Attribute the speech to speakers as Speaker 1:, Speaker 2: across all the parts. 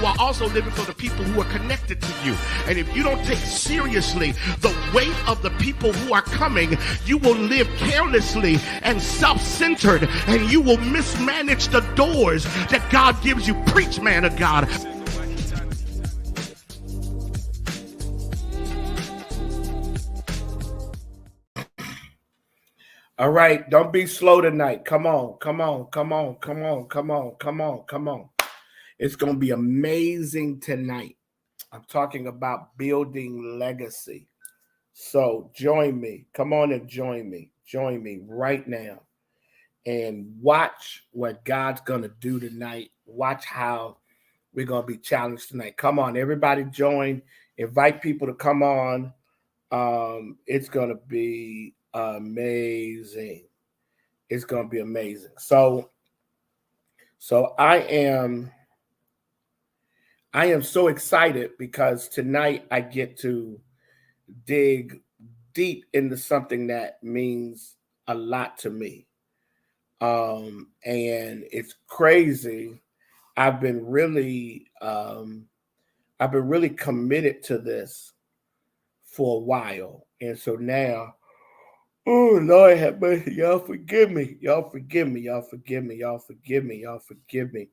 Speaker 1: are also living for the people who are connected to you. And if you don't take seriously the weight of the people who are coming, you will live carelessly and self-centered, and you will mismanage the doors that God gives you. Preach, man of God.
Speaker 2: All right, don't be slow tonight. Come on, come on, come on, come on, come on, come on, come on. It's going to be amazing tonight. I'm talking about building legacy. So join me. Come on and join me. Join me right now and watch what God's going to do tonight. Watch how we're going to be challenged tonight. Come on, everybody join. Invite people to come on. It's going to be amazing. It's going to be amazing. So I am so excited because tonight I get to dig deep into something that means a lot to me. And it's crazy. I've been really committed to this for a while. And so now, oh Lord have mercy, y'all forgive me. Y'all forgive me. Y'all forgive me. Y'all forgive me. Y'all forgive me.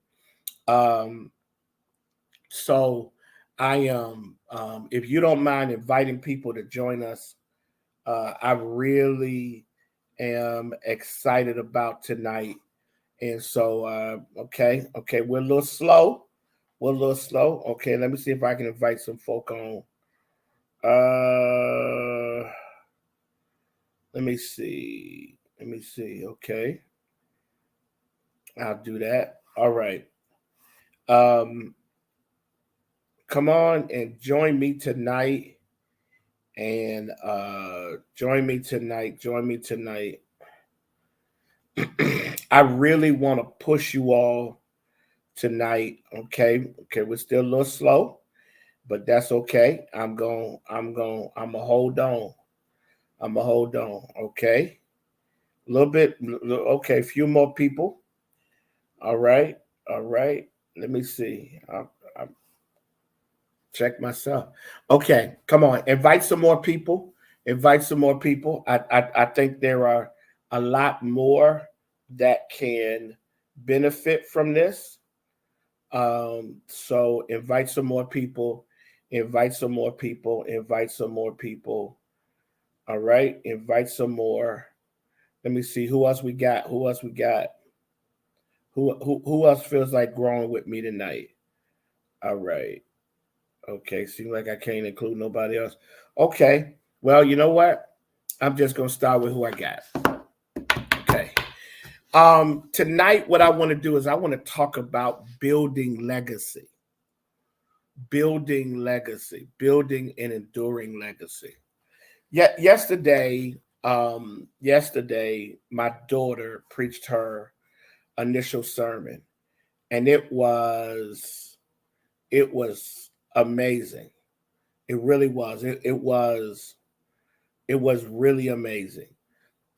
Speaker 2: So I am, if you don't mind inviting people to join us, I really am excited about tonight. And so, okay, we're a little slow. Okay, let me see if I can invite some folk on. Let me see. Okay, I'll do that. All right. Come on and join me tonight. And join me tonight. I really want to push you all tonight. Okay, we're still a little slow, but that's okay. I'm gonna hold on. Okay, a little bit. Okay, a few more people. All right. Let me see. I check myself. Okay, come on. Invite some more people. I think there are a lot more that can benefit from this. So invite some more people. All right, invite some more. Let me see who else we got. Who else feels like growing with me tonight? All right. Okay, seems like I can't include nobody else. Okay, well, you know what? I'm just gonna start with who I got. Okay. Tonight, what I want to do is I want to talk about building legacy, building an enduring legacy. Yesterday, my daughter preached her initial sermon, and it was amazing. It really was. It was really amazing.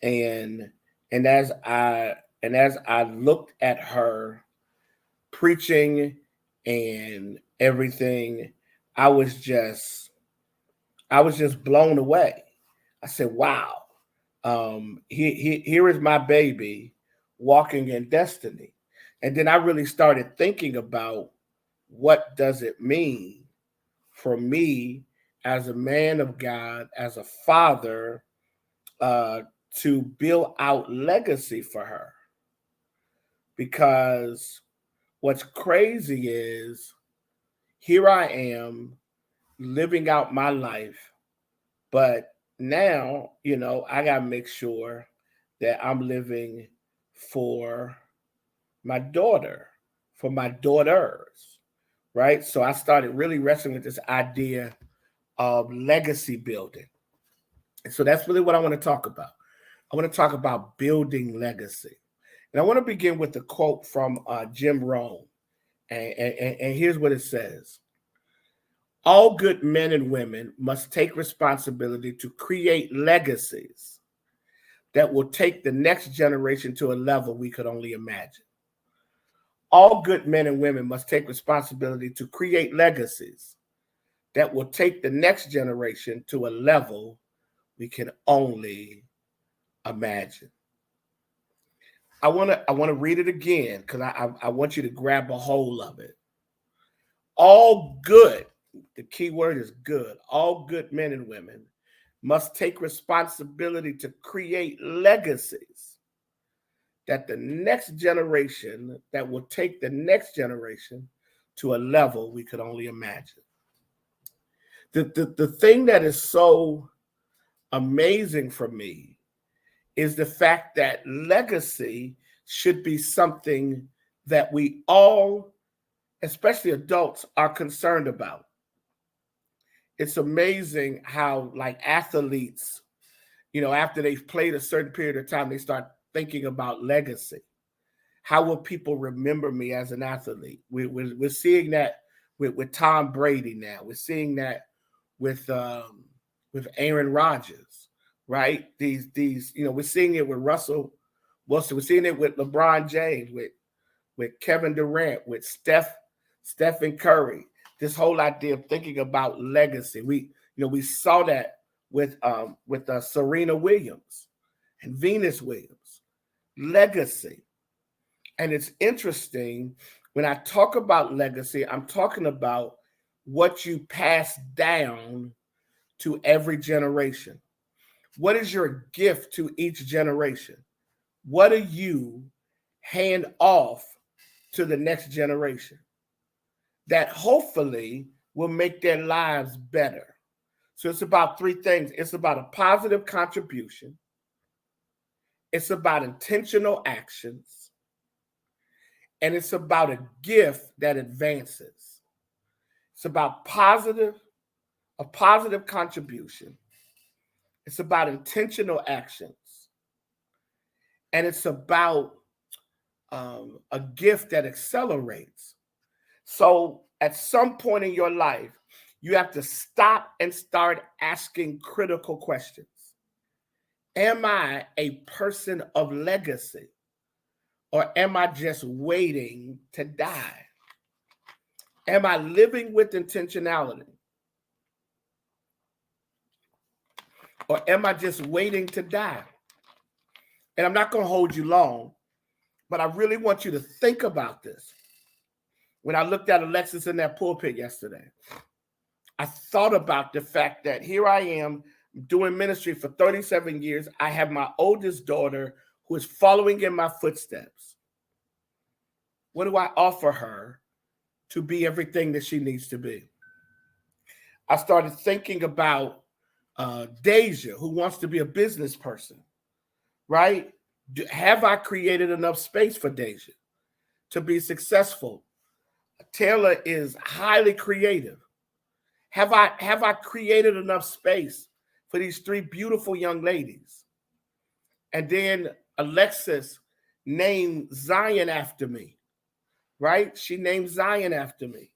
Speaker 2: And as I looked at her preaching and everything, I was just blown away. I said, "Wow, here is my baby walking in destiny." And then I really started thinking about what does it mean for me as a man of God, as a father, to build out legacy for her. Because what's crazy is here I am living out my life, but now, I got to make sure that I'm living for my daughter, for my daughters, right? So I started really wrestling with this idea of legacy building. And so that's really what I want to talk about. I want to talk about building legacy. And I want to begin with a quote from Jim Rohn. And here's what it says. All good men and women must take responsibility to create legacies that will take the next generation to a level we could only imagine. All good men and women must take responsibility to create legacies that will take the next generation to a level we can only imagine. I want to read it again because I want you to grab a hold of it. All good, the key word is good, all good men and women must take responsibility to create legacies that the next generation, that will take the next generation to a level we could only imagine. The thing that is so amazing for me is the fact that legacy should be something that we all, especially adults, are concerned about. It's amazing how, like, athletes, after they've played a certain period of time, they start thinking about legacy. How will people remember me as an athlete? We're seeing that with Tom Brady now. We're seeing that with Aaron Rodgers, right? These we're seeing it with Russell Wilson. We're seeing it with LeBron James, with Kevin Durant, with Stephen Curry. This whole idea of thinking about legacy. We saw that with Serena Williams and Venus Williams. Legacy. And it's interesting, when I talk about legacy, I'm talking about what you pass down to every generation. What is your gift to each generation? What do you hand off to the next generation that hopefully will make their lives better? So it's about three things. It's about a positive contribution. It's about intentional actions. And it's about a gift that advances. It's about a positive contribution. It's about intentional actions. And it's about a gift that accelerates. So at some point in your life, you have to stop and start asking critical questions. Am I a person of legacy? Or am I just waiting to die? Am I living with intentionality? Or am I just waiting to die? And I'm not going to hold you long, but I really want you to think about this. When I looked at Alexis in that pulpit yesterday, I thought about the fact that here I am doing ministry for 37 years. I have my oldest daughter who is following in my footsteps. What do I offer her to be everything that she needs to be? I started thinking about Deja, who wants to be a business person, right? Have I created enough space for Deja to be successful? Taylor is highly creative. Have I created enough space for these three beautiful young ladies? And then Alexis named Zion after me, right? She named Zion after me.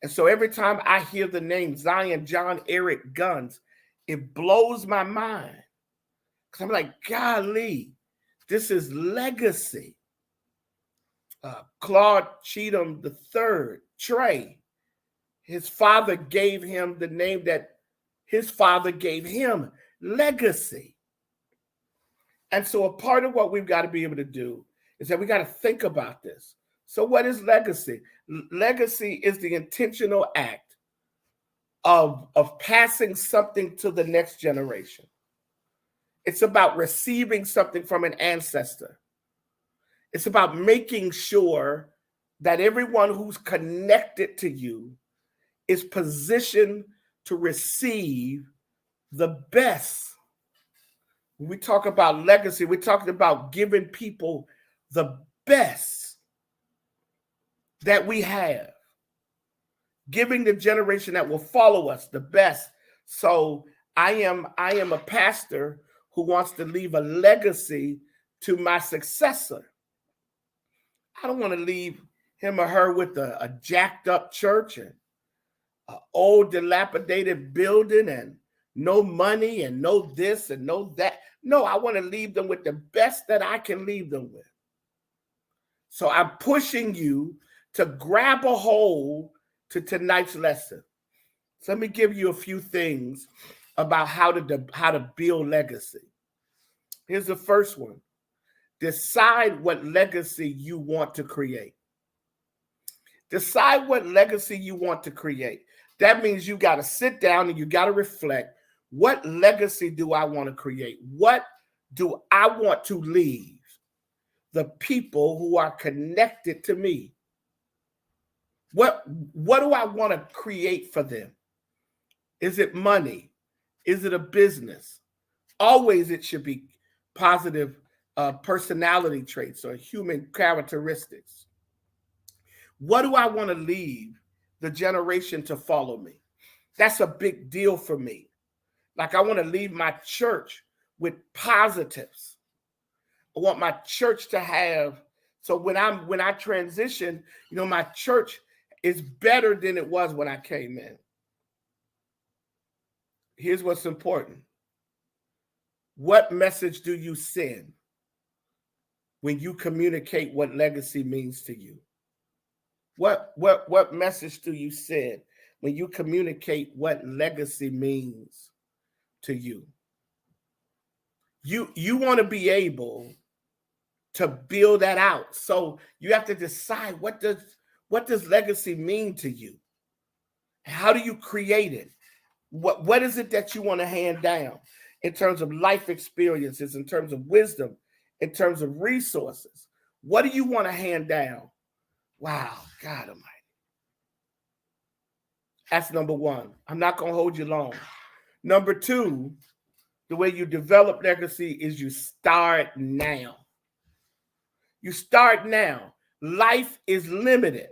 Speaker 2: And so every time I hear the name Zion John Eric Guns, it blows my mind. Because I'm like, golly, this is legacy. Claude Cheatham III, Trey, his father gave him the name that his father gave him, legacy. And so a part of what we've got to be able to do is that we got to think about this. So what is legacy? Legacy is the intentional act of passing something to the next generation. It's about receiving something from an ancestor. It's about making sure that everyone who's connected to you is positioned to receive the best. When we talk about legacy, we're talking about giving people the best that we have, giving the generation that will follow us the best. So I am a pastor who wants to leave a legacy to my successor. I don't want to leave him or her with a jacked up church and an old dilapidated building and no money and no this and no that. No, I want to leave them with the best that I can leave them with. So I'm pushing you to grab a hold to tonight's lesson. So let me give you a few things about how to build legacy. Here's the first one. Decide what legacy you want to create. Decide what legacy you want to create. That means you got to sit down and you got to reflect. What legacy do I want to create? What do I want to leave the people who are connected to me? What do I want to create for them? Is it money? Is it a business? Always it should be positive personality traits or human characteristics. What do I want to leave the generation to follow me? That's a big deal for me. Like I want to leave my church with positives. I want my church to have, so when I transition, my church is better than it was when I came in. Here's what's important. What message do you send when you communicate what legacy means to you? What message do you send when you communicate what legacy means to you? You want to be able to build that out. So you have to decide what does legacy mean to you? How do you create it? What is it that you want to hand down in terms of life experiences, in terms of wisdom, in terms of resources? What do you want to hand down? Wow, God Almighty. That's number one. I'm not going to hold you long. Number two, the way you develop legacy is you start now. You start now. Life is limited.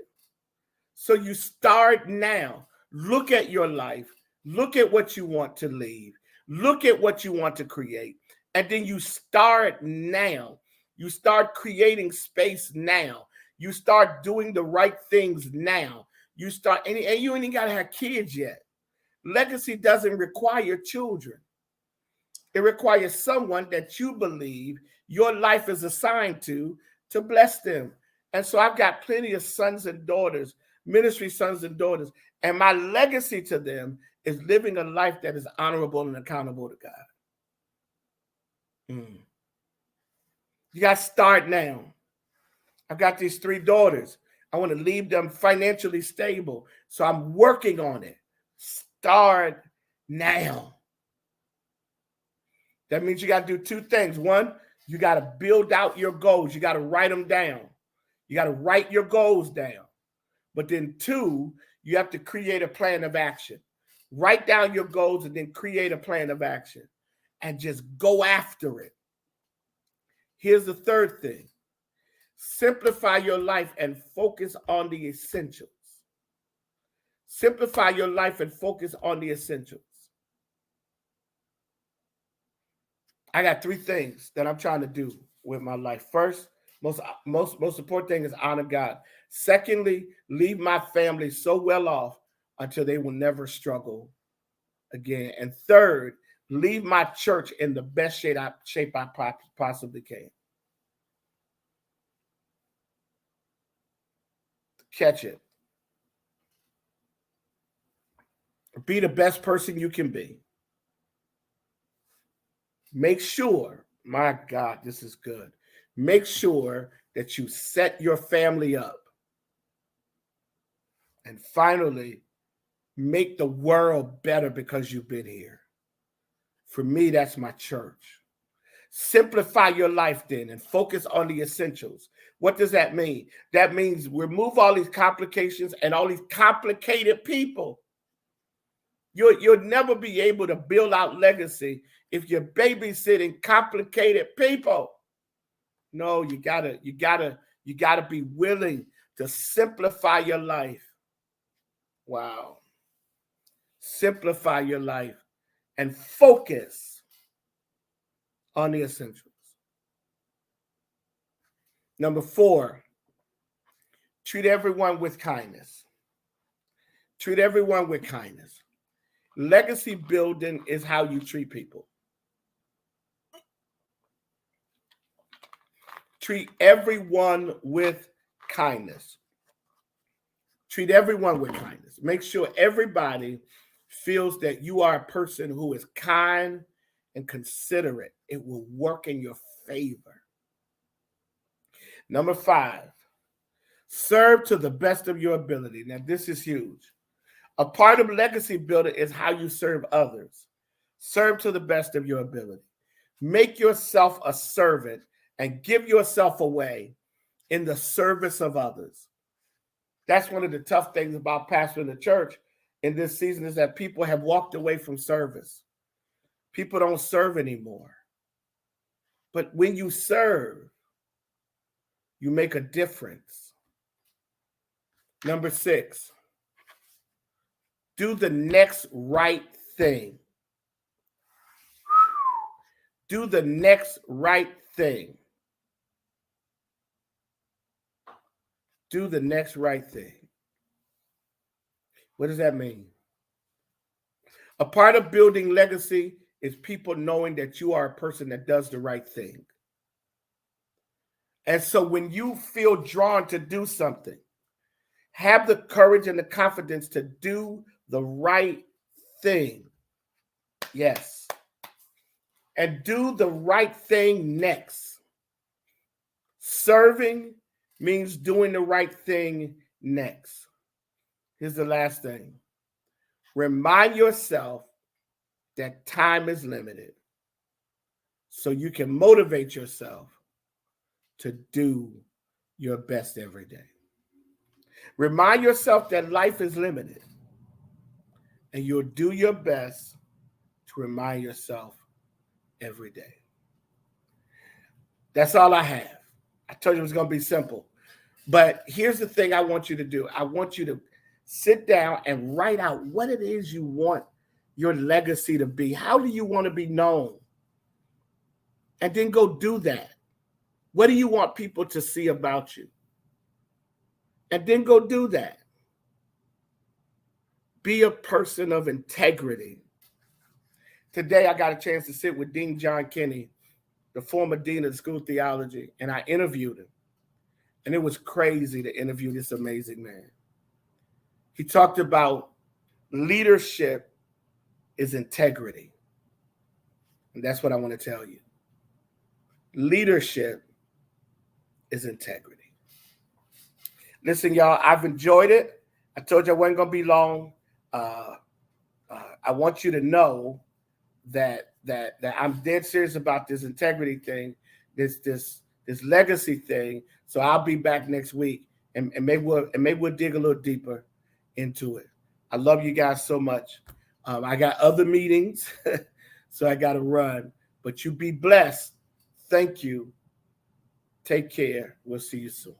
Speaker 2: So you start now. Look at your life. Look at what you want to leave. Look at what you want to create. And then you start now. You start creating space now. You start doing the right things now. You start, and you ain't got to have kids yet. Legacy doesn't require children. It requires someone that you believe your life is assigned to bless them. And so I've got plenty of sons and daughters, ministry sons and daughters, and my legacy to them is living a life that is honorable and accountable to God. You got to start now. I've got these 3 daughters. I want to leave them financially stable. So I'm working on it. Start now. That means you got to do 2 things. One, you got to build out your goals. You got to write them down. You got to write your goals down. But then 2, you have to create a plan of action. Write down your goals and then create a plan of action and just go after it. Here's the third thing. Simplify your life and focus on the essentials. Simplify your life and focus on the essentials. I got 3 things that I'm trying to do with my life. First, most important thing is honor God. Secondly, leave my family so well off until they will never struggle again. And third, leave my church in the best shape I possibly can. Catch it. Be the best person you can be. Make sure, my God, this is good. Make sure that you set your family up. And finally, make the world better because you've been here. For me, that's my church. Simplify your life then and focus on the essentials. What does that mean? That means remove all these complications and all these complicated people. You'll never be able to build out legacy if you're babysitting complicated people. No, you gotta be willing to simplify your life. Wow. Simplify your life and focus on the essentials. Number 4, treat everyone with kindness. Treat everyone with kindness. Legacy building is how you treat people. Treat everyone with kindness. Treat everyone with kindness. Make sure everybody feels that you are a person who is kind and considerate. It will work in your favor. Number 5, serve to the best of your ability. Now, this is huge. A part of legacy building is how you serve others. Serve to the best of your ability. Make yourself a servant and give yourself away in the service of others. That's one of the tough things about pastoring the church in this season, is that people have walked away from service. People don't serve anymore. But when you serve, you make a difference. Number 6, do the next right thing. Do the next right thing. Do the next right thing. What does that mean? A part of building legacy is people knowing that you are a person that does the right thing. And so when you feel drawn to do something, have the courage and the confidence to do the right thing. Yes. And do the right thing next. Serving means doing the right thing next. Here's the last thing. Remind yourself that time is limited, so you can motivate yourself to do your best every day. Remind yourself that life is limited, and you'll do your best to remind yourself every day. That's all I have. I told you it was going to be simple. But here's the thing I want you to do. I want you to sit down and write out what it is you want your legacy to be. How do you want to be known? And then go do that. What do you want people to see about you? And then go do that. Be a person of integrity. Today, I got a chance to sit with Dean John Kinney, the former dean of the School of Theology, and I interviewed him. And it was crazy to interview this amazing man. He talked about leadership is integrity. And that's what I want to tell you. Leadership is integrity. Listen, y'all, I've enjoyed it. I told you I wasn't going to be long. I want you to know that I'm dead serious about this integrity thing, this legacy thing. So I'll be back next week, and maybe we'll dig a little deeper into it. I love you guys so much. I got other meetings, so I got to run. But you be blessed. Thank you. Take care. We'll see you soon.